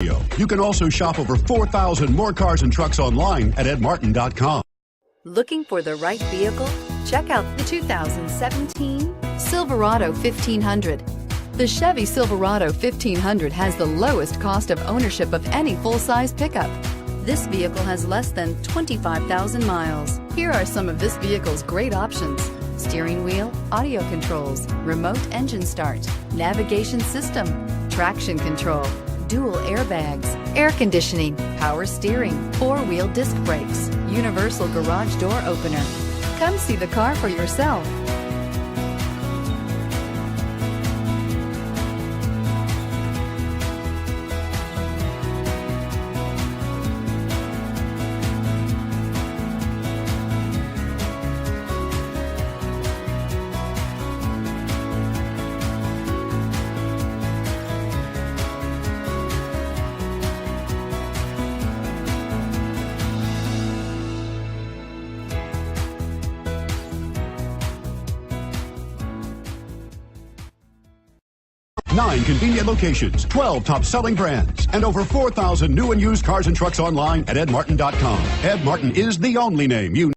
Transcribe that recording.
You can also shop over 4,000 more cars and trucks online at edmartin.com. Looking for the right vehicle? Check out the 2017 Silverado 1500. The Chevy Silverado 1500 has the lowest cost of ownership of any full-size pickup. This vehicle has less than 25,000 miles. Here are some of this vehicle's great options: steering wheel audio controls, remote engine start, navigation system, traction control, dual airbags, air conditioning, power steering, four-wheel disc brakes, universal garage door opener. Come see the car for yourself. Nine convenient locations, 12 top-selling brands, and over 4,000 new and used cars and trucks online at edmartin.com. Ed Martin is the only name you